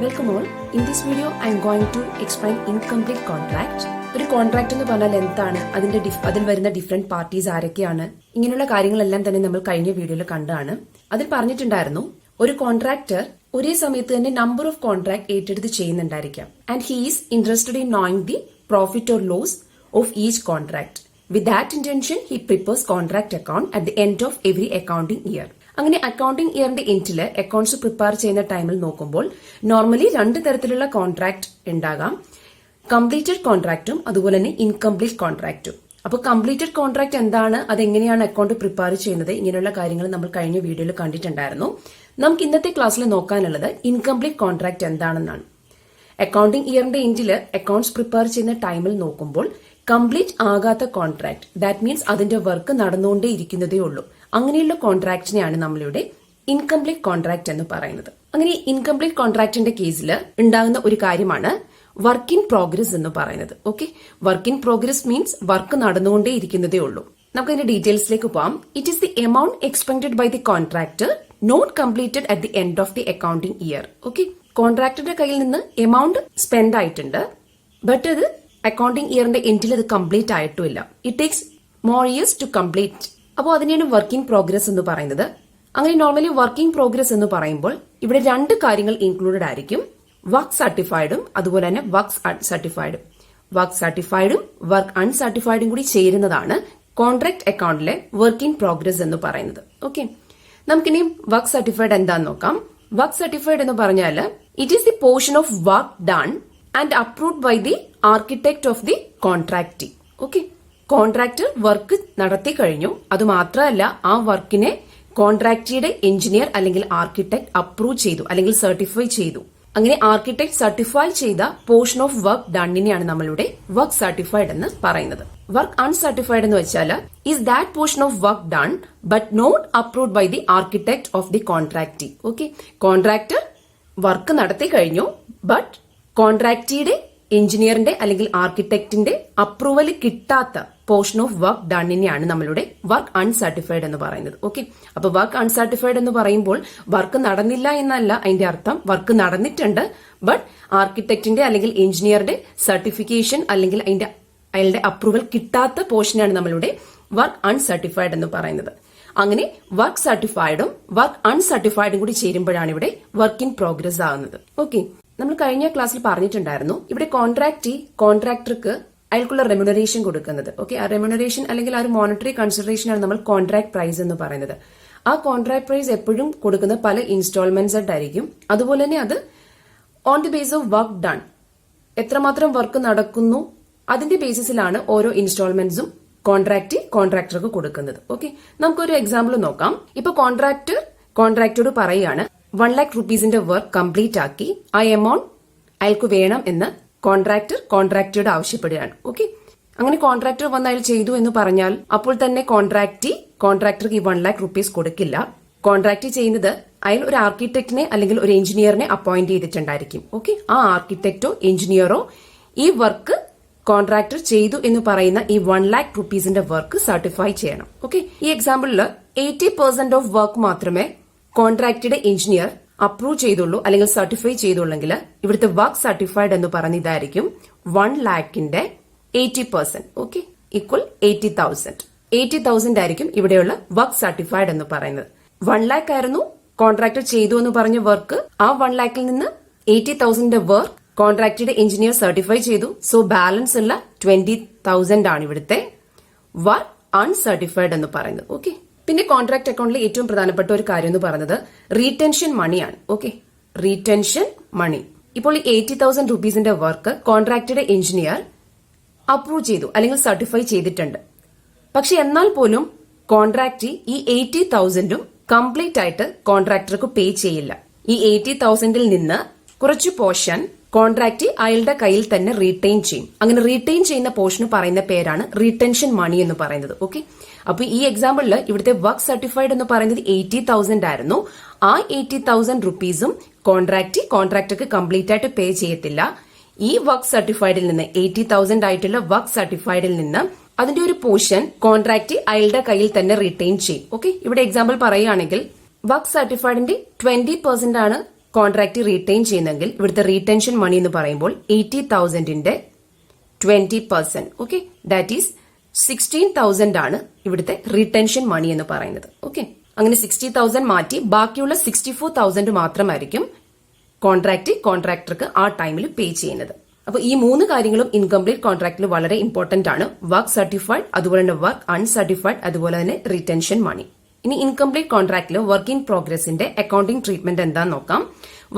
Welcome all. In this video, I am going to explain incomplete contract. ഒരു contract എന്ന് പറഞ്ഞാൽ എന്താണ്, അതിൽ വരുന്ന ഡിഫറെന്റ് പാർട്ടീസ് ആരൊക്കെയാണ്, ഇങ്ങനെയുള്ള കാര്യങ്ങളെല്ലാം തന്നെ നമ്മൾ കഴിഞ്ഞ വീഡിയോയിൽ കണ്ടാണ്. അതിൽ പറഞ്ഞിട്ടുണ്ടായിരുന്നു ഒരു കോൺട്രാക്ടർ ഒരേ സമയത്ത് തന്നെ നമ്പർ ഓഫ് കോൺട്രാക്ട് ഏറ്റെടുത്ത് ചെയ്യുന്നുണ്ടായിരിക്കാം. And he is interested in knowing the profit or loss of each contract. With that intention he prepares contract account at the end of every accounting year. അങ്ങനെ accounting ഇയറിന്റെ എൻഡില് accounts prepare ചെയ്യുന്ന ടൈമിൽ നോക്കുമ്പോൾ normally രണ്ട് തരത്തിലുള്ള contract ഉണ്ടാകാം. Completed കോൺട്രാക്റ്റും അതുപോലെ തന്നെ ഇൻകംപ്ലീറ്റ് കോൺട്രാക്റ്റും. അപ്പോൾ കംപ്ലീറ്റഡ് കോൺട്രാക്ട് എന്താണ്, അതെങ്ങനെയാണ് അക്കൗണ്ട് പ്രിപ്പയർ ചെയ്യുന്നത്, ഇങ്ങനെയുള്ള കാര്യങ്ങൾ നമ്മൾ കഴിഞ്ഞ വീഡിയോയിൽ കണ്ടിട്ടുണ്ടായിരുന്നു. നമുക്ക് ഇന്നത്തെ ക്ലാസ്സിൽ നോക്കാനുള്ളത് ഇൻകംപ്ലീറ്റ് കോൺട്രാക്ട് എന്താണെന്നാണ്. അക്കൗണ്ടിംഗ് ഇയറിന്റെ എൻഡില് അക്കൗണ്ട്സ് പ്രിപ്പയർ ചെയ്യുന്ന ടൈമിൽ നോക്കുമ്പോൾ കംപ്ലീറ്റ് ആകാത്ത കോൺട്രാക്ട്, ദാറ്റ് മീൻസ് അതിന്റെ വർക്ക് നടന്നുകൊണ്ടേ ഇരിക്കുന്നതേ ഉള്ളൂ, അങ്ങനെയുള്ള കോൺട്രാക്റ്റിനെയാണ് നമ്മളിവിടെ ഇൻകംപ്ലീറ്റ് കോൺട്രാക്ട് എന്ന് പറയുന്നത്. അങ്ങനെ ഇൻകംപ്ലീറ്റ് കോൺട്രാക്ടിന്റെ കേസിൽ ഉണ്ടാകുന്ന ഒരു കാര്യമാണ് വർക്ക് ഇൻ പ്രോഗ്രസ് എന്ന് പറയുന്നത്. Okay, work in progress means work നടന്നുകൊണ്ടേ ഇരിക്കുന്നതേ ഉള്ളൂ. നമുക്ക് അതിന്റെ ഡീറ്റെയിൽസിലേക്ക് പോവാം. It is the amount expected by the contractor not completed at the end of the accounting year. Okay, കോൺട്രാക്ടറുടെ കയ്യിൽ നിന്ന് എമൗണ്ട് സ്പെൻഡ് ആയിട്ടുണ്ട്, ബട്ട് അത് അക്കൗണ്ടിംഗ് ഇയറിന്റെ എൻഡിൽ അത് കംപ്ലീറ്റ് ആയിട്ടുമില്ല. It takes more years to complete. അപ്പോൾ അതിനെയാണ് വർക്ക് ഇൻ പ്രോഗ്രസ് എന്ന് പറയുന്നത്. അങ്ങനെ നോർമലി വർക്ക് ഇൻ പ്രോഗ്രസ് എന്ന് പറയുമ്പോൾ ഇവിടെ രണ്ട് കാര്യങ്ങൾ ഇൻക്ലൂഡഡ് ആയിരിക്കും. വർക്ക് സർട്ടിഫൈഡും അതുപോലെ തന്നെ വർക്ക് അൺസർട്ടിഫൈഡും. വർക്ക് സർട്ടിഫൈഡും വർക്ക് അൺസർട്ടിഫൈഡും കൂടി ചേരുന്നതാണ് കോൺട്രാക്ട് അക്കൗണ്ടിലെ വർക്ക് ഇൻ പ്രോഗ്രസ് എന്ന് പറയുന്നത്. ഓക്കെ, നമുക്കിനി വർക്ക് സർട്ടിഫൈഡ് എന്താന്ന് നോക്കാം. വർക്ക് സർട്ടിഫൈഡ് എന്ന് പറഞ്ഞാൽ it is the portion of work done and approved by the architect of the contractee. Okay, contractor work നടത്തി കഴിഞ്ഞു, അതുമാത്രമല്ല ആ വർക്കിനെ കോൺട്രാക്റ്റിയുടെ എഞ്ചിനീയർ അല്ലെങ്കിൽ ആർക്കിടെക്ട് അപ്രൂവ് ചെയ്തു അല്ലെങ്കിൽ സർട്ടിഫൈ ചെയ്തു. അങ്ങനെ ആർക്കിടെക്ട് സർട്ടിഫൈ ചെയ്ത പോർഷൻ ഓഫ് വർക്ക് ഡണ്ണിനെയാണ് നമ്മളിവിടെ വർക്ക് സർട്ടിഫൈഡ് എന്ന് പറയുന്നത്. വർക്ക് അൺസർട്ടിഫൈഡ് എന്ന് വെച്ചാൽ is that portion of work done but not approved by the architect of the contractee. Okay, contractor work നടത്തി കഴിഞ്ഞു, ബട്ട് കോൺട്രാക്റ്റിയുടെ എഞ്ചിനീയറിന്റെ അല്ലെങ്കിൽ ആർക്കിടെക്ടിന്റെ അപ്രൂവൽ കിട്ടാത്ത പോർഷൻ ഓഫ് വർക്ക് ഡണ്ണിനെയാണ് നമ്മളുടെ വർക്ക് അൺസർട്ടിഫൈഡ് എന്ന് പറയുന്നത്. ഓക്കെ, അപ്പൊ വർക്ക് അൺസർട്ടിഫൈഡ് എന്ന് പറയുമ്പോൾ വർക്ക് നടന്നില്ല എന്നല്ല അതിന്റെ അർത്ഥം, വർക്ക് നടന്നിട്ടുണ്ട്, ബട്ട് ആർക്കിടെക്ടിന്റെ അല്ലെങ്കിൽ എഞ്ചിനീയറുടെ സർട്ടിഫിക്കേഷൻ അല്ലെങ്കിൽ അയാളുടെ അപ്രൂവൽ കിട്ടാത്ത പോർഷനാണ് നമ്മളുടെ വർക്ക് അൺസർട്ടിഫൈഡ് എന്ന് പറയുന്നത്. അങ്ങനെ വർക്ക് സർട്ടിഫൈഡും വർക്ക് അൺസർട്ടിഫൈഡും കൂടി ചേരുമ്പോഴാണ് ഇവിടെ വർക്ക് ഇൻ പ്രോഗ്രസ് ആകുന്നത്. ഓക്കെ, നമ്മൾ കഴിഞ്ഞ ക്ലാസ്സിൽ പറഞ്ഞിട്ടുണ്ടായിരുന്നു ഇവിടെ കോൺട്രാക്ടർക്ക് അയാൾക്കുള്ള റെമ്യൂണറേഷൻ കൊടുക്കുന്നത്. ഓക്കെ, ആ റെമ്യൂണറേഷൻ അല്ലെങ്കിൽ ആ ഒരു മോണിറ്ററി കൺസിഡറേഷൻ ആണ് നമ്മൾ കോൺട്രാക്ട് പ്രൈസ് എന്ന് പറയുന്നത്. ആ കോൺട്രാക്ട് പ്രൈസ് എപ്പോഴും കൊടുക്കുന്നത് പല ഇൻസ്റ്റാൾമെന്റ്സ് ആയിട്ടായിരിക്കും. അതുപോലെ തന്നെ അത് on the base of work done, എത്രമാത്രം വർക്ക് നടക്കുന്നു അതിന്റെ ബേസിസിലാണ് ഓരോ ഇൻസ്റ്റാൾമെന്റ്സും കോൺട്രാക്ടർക്ക് കൊടുക്കുന്നത്. ഓക്കെ, നമുക്കൊരു എക്സാമ്പിൾ നോക്കാം. ഇപ്പൊ കോൺട്രാക്ടറോട് പറയുകയാണ് 1 lakh rupeesന്റെ വർക്ക് കംപ്ലീറ്റ് ആക്കി ആ എമൗണ്ട് അയാൾക്ക് വേണം എന്ന് കോൺട്രാക്ടറോട് ആവശ്യപ്പെടുകയാണ്. ഓക്കെ, അങ്ങനെ കോൺട്രാക്ടർ വന്ന് അയാൾ ചെയ്തു എന്ന് പറഞ്ഞാൽ അപ്പോൾ തന്നെ കോൺട്രാക്ടർക്ക് ഈ 1 lakh rupees കൊടുക്കില്ല. കോൺട്രാക്ട് ചെയ്യുന്നത് അയാൾ ഒരു ആർക്കിടെക്ടിനെ അല്ലെങ്കിൽ ഒരു എഞ്ചിനീയറിനെ അപ്പോയിന്റ് ചെയ്തിട്ടുണ്ടായിരിക്കും. ഓക്കെ, ആ ആർക്കിടെക്റ്റോ എഞ്ചിനീയറോ ഈ വർക്ക് കോൺട്രാക്ടർ ചെയ്തു എന്ന് പറയുന്ന ഈ 1 lakh rupeesന്റെ വർക്ക് സർട്ടിഫൈ ചെയ്യണം. ഓക്കെ, ഈ എക്സാമ്പിളിൽ 80% ഓഫ് വർക്ക് മാത്രമേ കോൺട്രാക്റ്റിയുടെ എഞ്ചിനീയർ അപ്രൂവ് ചെയ്തുള്ളൂ അല്ലെങ്കിൽ സർട്ടിഫൈ ചെയ്തുള്ളെങ്കിൽ ഇവിടുത്തെ വർക്ക് സർട്ടിഫൈഡ് എന്ന് പറഞ്ഞ ഇതായിരിക്കും 1 lakhന്റെ 80%. ഓക്കെ, ഈക്വൽ 80,000 ആയിരിക്കും ഇവിടെയുള്ള വർക്ക് സർട്ടിഫൈഡ് എന്ന് പറയുന്നത്. 1 lakh ആയിരുന്നു കോൺട്രാക്ടർ ചെയ്തു എന്ന് പറഞ്ഞ വർക്ക്. ആ 1 lakhൽ നിന്ന് 80,000ന്റെ വർക്ക് കോൺട്രാക്റ്റിയുടെ എഞ്ചിനീയർ സർട്ടിഫൈ ചെയ്തു. സോ ബാലൻസ് ഉള്ള 20,000 ആണ് ഇവിടുത്തെ വർക്ക് അൺസർട്ടിഫൈഡ് എന്ന് പറയുന്നത്. ഓക്കെ, പിന്നെ കോൺട്രാക്ട് അക്കൗണ്ടിലെ ഏറ്റവും പ്രധാനപ്പെട്ട ഒരു കാര്യം എന്ന് പറയുന്നത് റീടെൻഷൻ മണിയാണ്. ഓക്കെ, റീടെൻഷൻ മണി. ഇപ്പോൾ ഈ 80,000 rupeesന്റെ വർക്ക് കോൺട്രാക്റ്റിയുടെ എഞ്ചിനീയർ അപ്രൂവ് ചെയ്തു അല്ലെങ്കിൽ സർട്ടിഫൈ ചെയ്തിട്ടുണ്ട്. പക്ഷെ എന്നാൽ പോലും കോൺട്രാക്ട് ഈ 80,000ഉം കംപ്ലീറ്റ് ആയിട്ട് കോൺട്രാക്ടർക്ക് പേ ചെയ്യില്ല. ഈ 80,000ൽ നിന്ന് കുറച്ച് പോർഷൻ കോൺട്രാക്ട് അയാളുടെ കയ്യിൽ തന്നെ റീറ്റെയിൻ ചെയ്യും. അങ്ങനെ റീറ്റെയിൻ ചെയ്യുന്ന പോർഷന് പറയുന്ന പേരാണ് റീടെൻഷൻ മണി എന്ന് പറയുന്നത്. ഓക്കെ, അപ്പൊ ഈ എക്സാമ്പിളിൽ ഇവിടുത്തെ വർക്ക് സർട്ടിഫൈഡ് എന്ന് പറയുന്നത് 80,000 ആയിരുന്നു. ആ 80,000 rupeesഉം കോൺട്രാക്ടർക്ക് കംപ്ലീറ്റ് ആയിട്ട് പേ ചെയ്യത്തില്ല. ഈ വർക്ക് സർട്ടിഫൈഡിൽ നിന്ന് 80,000 ആയിട്ടുള്ള വർക്ക് സർട്ടിഫൈഡിൽ നിന്ന് അതിന്റെ ഒരു പോർഷൻ കോൺട്രാക്ട് അയാളുടെ കയ്യിൽ തന്നെ റീറ്റെയിൻ ചെയ്യും. ഓക്കെ, ഇവിടെ എക്സാമ്പിൾ പറയുകയാണെങ്കിൽ വർക്ക് സർട്ടിഫൈഡിന്റെ 20% ആണ് കോൺട്രാക്ട് റീറ്റെയിൻ ചെയ്യുന്നെങ്കിൽ ഇവിടുത്തെ റീറ്റെൻഷൻ മണി എന്ന് പറയുമ്പോൾ 80,000ന്റെ 20%. ഓക്കെ, ദാറ്റ് ഈസ് 16,000 ആണ് ഇവിടുത്തെ റീറ്റെൻഷൻ മണി എന്ന് പറയുന്നത്. ഓക്കെ, അങ്ങനെ 60,000 മാറ്റി ബാക്കിയുള്ള 64,000 മാത്രമായിരിക്കും കോൺട്രാക്ടർക്ക് ആ ടൈമിൽ പേ ചെയ്യുന്നത്. അപ്പൊ ഈ 3 കാര്യങ്ങളും ഇൻകംപ്ലീറ്റ് കോൺട്രാക്റ്റിൽ വളരെ ഇമ്പോർട്ടന്റ് ആണ്. വർക്ക് സർട്ടിഫൈഡ്, അതുപോലെ തന്നെ വർക്ക് അൺസർട്ടിഫൈഡ്, അതുപോലെ തന്നെ റിറ്റൻഷൻ മണി. ഇനി ഇൻകംപ്ലീറ്റ് കോൺട്രാക്റ്റിൽ വർക്ക് ഇൻ പ്രോഗ്രസിന്റെ അക്കൌണ്ടിംഗ് ട്രീറ്റ്മെന്റ് എന്താന്ന് നോക്കാം.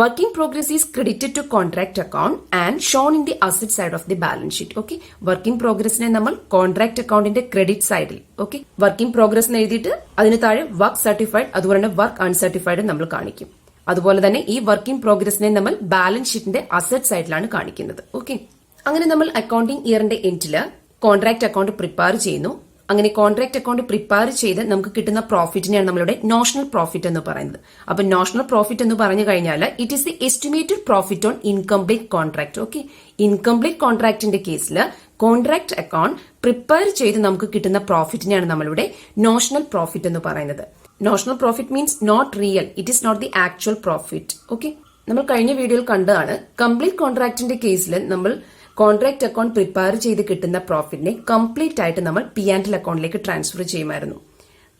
Work in progress is credited to contract account and shown in the asset side of the balance sheet. Okay, work in പ്രോഗ്രസിനെ നമ്മൾ കോൺട്രാക്ട് അക്കൌണ്ടിന്റെ ക്രെഡിറ്റ് സൈഡിൽ, ഓക്കെ, വർക്ക് ഇൻ പ്രോഗ്രസ് എഴുതിയിട്ട് അതിന് താഴെ വർക്ക് സർട്ടിഫൈഡ് അതുപോലെ തന്നെ വർക്ക് അൺസർട്ടിഫൈഡ് നമ്മൾ കാണിക്കും. അതുപോലെ തന്നെ ഈ വർക്ക് ഇൻ പ്രോഗ്രസിനെ നമ്മൾ ബാലൻസ് ഷീറ്റിന്റെ അസറ്റ് സൈഡിലാണ് കാണിക്കുന്നത്. ഓക്കെ, അങ്ങനെ നമ്മൾ അക്കൌണ്ടിംഗ് ഇയറിന്റെ എൻഡില് കോൺട്രാക്ട് അക്കൌണ്ട് പ്രിപ്പയർ ചെയ്യുന്നു. അങ്ങനെ കോൺട്രാക്ട് അക്കൌണ്ട് പ്രിപ്പയർ ചെയ്ത് നമുക്ക് കിട്ടുന്ന പ്രോഫിറ്റിനെയാണ് നമ്മളിവിടെ നോഷണൽ പ്രോഫിറ്റ് എന്ന് പറയുന്നത്. അപ്പൊ നോഷണൽ പ്രോഫിറ്റ് എന്ന് പറഞ്ഞു കഴിഞ്ഞാൽ it is the estimated profit on incomplete contract. Okay, incomplete കോൺട്രാക്ടിന്റെ കേസിൽ കോൺട്രാക്ട് അക്കൌണ്ട് പ്രിപ്പയർ ചെയ്ത് നമുക്ക് കിട്ടുന്ന പ്രോഫിറ്റിനെയാണ് നമ്മളിവിടെ നോഷണൽ പ്രോഫിറ്റ് എന്ന് പറയുന്നത്. Notional profit means not real, it is not the actual profit. Okay, നമ്മൾ കഴിഞ്ഞ വീഡിയോയിൽ കണ്ടതാണ്. കംപ്ലീറ്റ് കോൺട്രാക്ടിന്റെ കേസിൽ നമ്മൾ കോൺട്രാക്ട് അക്കൌണ്ട് പ്രിപ്പയർ ചെയ്ത് കിട്ടുന്ന പ്രോഫിറ്റിനെ കംപ്ലീറ്റ് ആയിട്ട് നമ്മൾ P&L അക്കൌണ്ടിലേക്ക് ട്രാൻസ്ഫർ ചെയ്യുമായിരുന്നു.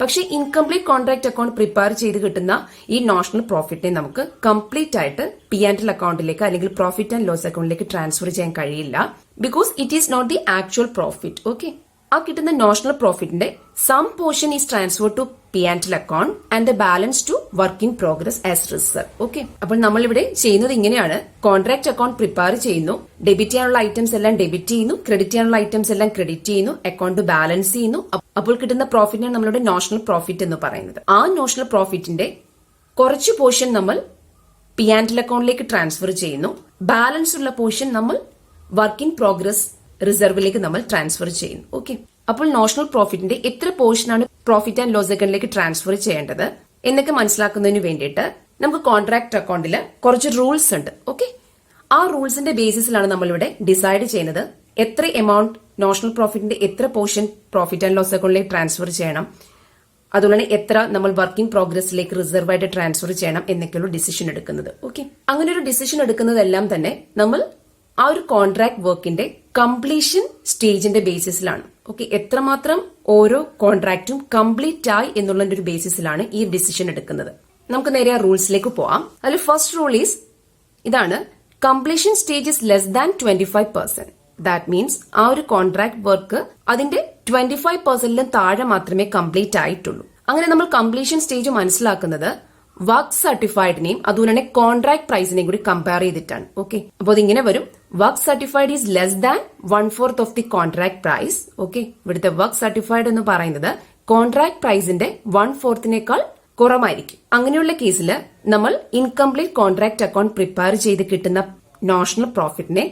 പക്ഷേ ഇൻകംപ്ലീറ്റ് കോൺട്രാക്ട് അക്കൌണ്ട് പ്രിപ്പയർ ചെയ്ത് കിട്ടുന്ന ഈ നോഷണൽ പ്രോഫിറ്റിനെ നമുക്ക് കംപ്ലീറ്റ് ആയിട്ട് P&L അക്കൌണ്ടിലേക്ക് അല്ലെങ്കിൽ പ്രോഫിറ്റ് ആൻഡ് ലോസ് അക്കൌണ്ടിലേക്ക് ട്രാൻസ്ഫർ ചെയ്യാൻ കഴിയില്ല. Because it is not the actual profit. Okay, ആ കിട്ടുന്ന നോഷണൽ പ്രോഫിറ്റിന്റെ some portion is transfer to P&L account and the balance to work in progress as reserve. Okay, അപ്പോൾ നമ്മൾ ഇവിടെ ചെയ്യുന്നത് ഇങ്ങനെയാണ്. കോൺട്രാക്ട് അക്കൌണ്ട് പ്രിപ്പയർ ചെയ്യുന്നു, ഡെബിറ്റ് ചെയ്യാനുള്ള ഐറ്റംസ് എല്ലാം ഡെബിറ്റ് ചെയ്യുന്നു, ക്രെഡിറ്റ് ചെയ്യാനുള്ള ഐറ്റംസ് എല്ലാം ക്രെഡിറ്റ് ചെയ്യുന്നു, അക്കൌണ്ട് ബാലൻസ് ചെയ്യുന്നു. അപ്പോൾ കിട്ടുന്ന പ്രോഫിറ്റിനാണ് നമ്മളുടെ നോഷണൽ പ്രോഫിറ്റ് എന്ന് പറയുന്നത്. ആ നോഷണൽ പ്രോഫിറ്റിന്റെ കുറച്ച് പോർഷൻ നമ്മൾ P&L അക്കൌണ്ടിലേക്ക് ട്രാൻസ്ഫർ ചെയ്യുന്നു. ബാലൻസ് ഉള്ള പോർഷൻ നമ്മൾ വർക്ക് ഇൻ പ്രോഗ്രസ് റിസർവിലേക്ക് നമ്മൾ ട്രാൻസ്ഫർ ചെയ്യുന്നു. ഓക്കെ, അപ്പോൾ നോഷണൽ പ്രോഫിറ്റിന്റെ എത്ര പോർഷനാണ് പ്രോഫിറ്റ് ആൻഡ് ലോസ് അക്കൌണ്ടിലേക്ക് ട്രാൻസ്ഫർ ചെയ്യേണ്ടത് എന്നൊക്കെ മനസ്സിലാക്കുന്നതിന് വേണ്ടിയിട്ട് നമുക്ക് കോൺട്രാക്ട് അക്കൌണ്ടിൽ കുറച്ച് റൂൾസ് ഉണ്ട്. ഓക്കെ, ആ റൂൾസിന്റെ ബേസിസിലാണ് നമ്മളിവിടെ ഡിസൈഡ് ചെയ്യുന്നത് എത്ര എമൗണ്ട് നോഷണൽ പ്രോഫിറ്റിന്റെ എത്ര പോർഷൻ പ്രോഫിറ്റ് ആൻഡ് ലോസ് അക്കൌണ്ടിലേക്ക് ട്രാൻസ്ഫർ ചെയ്യണം, അതുപോലെ തന്നെ എത്ര നമ്മൾ വർക്ക് ഇൻ പ്രോഗ്രസിലേക്ക് റിസർവ് ആയിട്ട് ട്രാൻസ്ഫർ ചെയ്യണം എന്നൊക്കെയുള്ള ഡിസിഷൻ എടുക്കുന്നത്. ഓക്കെ, അങ്ങനെ ഒരു ഡിസിഷൻ എടുക്കുന്നതെല്ലാം തന്നെ നമ്മൾ ആ ഒരു കോൺട്രാക്ട് വർക്കിന്റെ കംപ്ലീഷൻ സ്റ്റേജിന്റെ ബേസിസിലാണ്. ഓക്കെ, എത്രമാത്രം ഓരോ കോൺട്രാക്റ്റും കംപ്ലീറ്റ് ആയി എന്നുള്ള ഒരു ബേസിസിലാണ് ഈ ഡിസിഷൻ എടുക്കുന്നത്. നമുക്ക് നേരെ ആ റൂൾസിലേക്ക് പോവാം. അതിൽ ഫസ്റ്റ് റൂൾ ഈസ് ഇതാണ്: completion stage is less than 25%. That means ആ ഒരു കോൺട്രാക്ട് വർക്ക് അതിന്റെ 25%ലും താഴെ മാത്രമേ കംപ്ലീറ്റ് ആയിട്ടുള്ളൂ. അങ്ങനെ നമ്മൾ കംപ്ലീഷൻ സ്റ്റേജ് മനസ്സിലാക്കുന്നത് വർക്ക് സർട്ടിഫൈഡിനെയും അതുപോലെ തന്നെ കോൺട്രാക്ട് പ്രൈസിനെയും കൂടി കമ്പയർ ചെയ്തിട്ടാണ്. ഓക്കെ, അപ്പോൾ അതിങ്ങനെ വരും: work certified is less than 1/4 of the contract price. Okay, ഇവിടുത്തെ വർക്ക് സർട്ടിഫൈഡ് എന്ന് പറയുന്നത് കോൺട്രാക്ട് പ്രൈസിന്റെ 1/4 കുറവായിരിക്കും. അങ്ങനെയുള്ള കേസിൽ നമ്മൾ ഇൻകംപ്ലീറ്റ് കോൺട്രാക്ട് അക്കൌണ്ട് പ്രിപ്പയർ ചെയ്ത് കിട്ടുന്ന നോഷണൽ പ്രോഫിറ്റിനെ